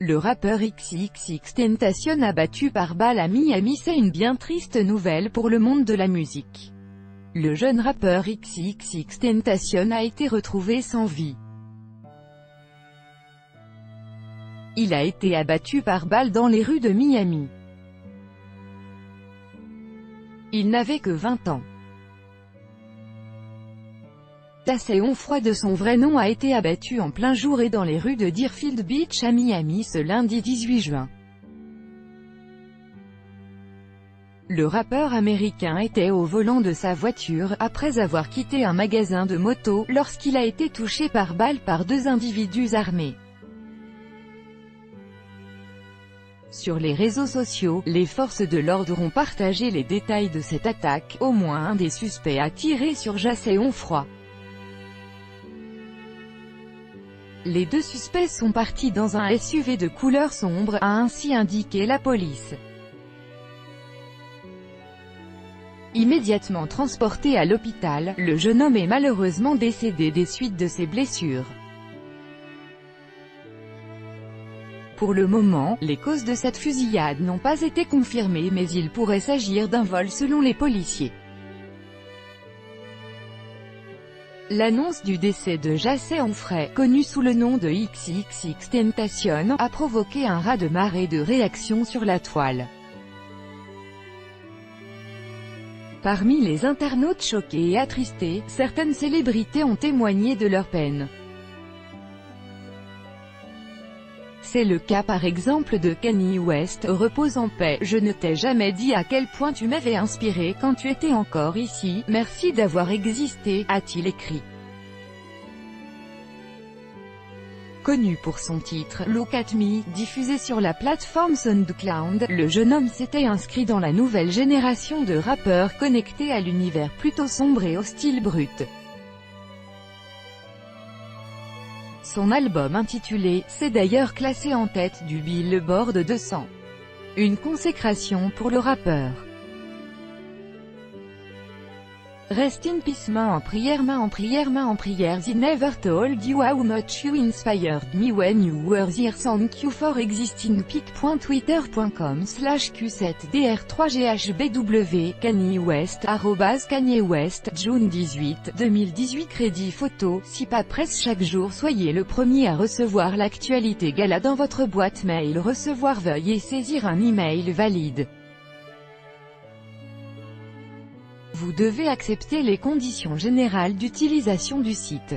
Le rappeur XXXTentacion abattu par balle à Miami, c'est une bien triste nouvelle pour le monde de la musique. Le jeune rappeur XXXTentacion a été retrouvé sans vie. Il a été abattu par balle dans les rues de Miami. Il n'avait que 20 ans. Jase Onfroy de son vrai nom a été abattu en plein jour et dans les rues de Deerfield Beach à Miami ce lundi 18 juin. Le rappeur américain était au volant de sa voiture, après avoir quitté un magasin de moto, lorsqu'il a été touché par balle par deux individus armés. Sur les réseaux sociaux, les forces de l'ordre ont partagé les détails de cette attaque. Au moins un des suspects a tiré sur Jase Onfroy. Les deux suspects sont partis dans un SUV de couleur sombre, a ainsi indiqué la police. Immédiatement transporté à l'hôpital, le jeune homme est malheureusement décédé des suites de ses blessures. Pour le moment, les causes de cette fusillade n'ont pas été confirmées, mais il pourrait s'agir d'un vol selon les policiers. L'annonce du décès de Jase Onfroy, connu sous le nom de XXXTentacion, a provoqué un raz-de-marée de réactions sur la toile. Parmi les internautes choqués et attristés, certaines célébrités ont témoigné de leur peine. C'est le cas par exemple de Kanye West. Repose en paix, je ne t'ai jamais dit à quel point tu m'avais inspiré quand tu étais encore ici, merci d'avoir existé, a-t-il écrit. Connu pour son titre « Look at Me », diffusé sur la plateforme SoundCloud, le jeune homme s'était inscrit dans la nouvelle génération de rappeurs connectés à l'univers plutôt sombre et au style brut. Son album intitulé « s'est d'ailleurs classé en tête du Billboard 200. Une consécration pour le rappeur. Rest in peace, main en prière, main en prière, main en prière. I never told you how much you inspired me when you were there. Thank you for existing. pic.twitter.com/Q7DR3GHBW. Kanye West, Kanye West, June 18, 2018. Crédit photo, Sipa Presse. Chaque jour soyez le premier à recevoir l'actualité gala dans votre boîte mail. Recevoir, veuillez saisir un email valide. Vous devez accepter les conditions générales d'utilisation du site.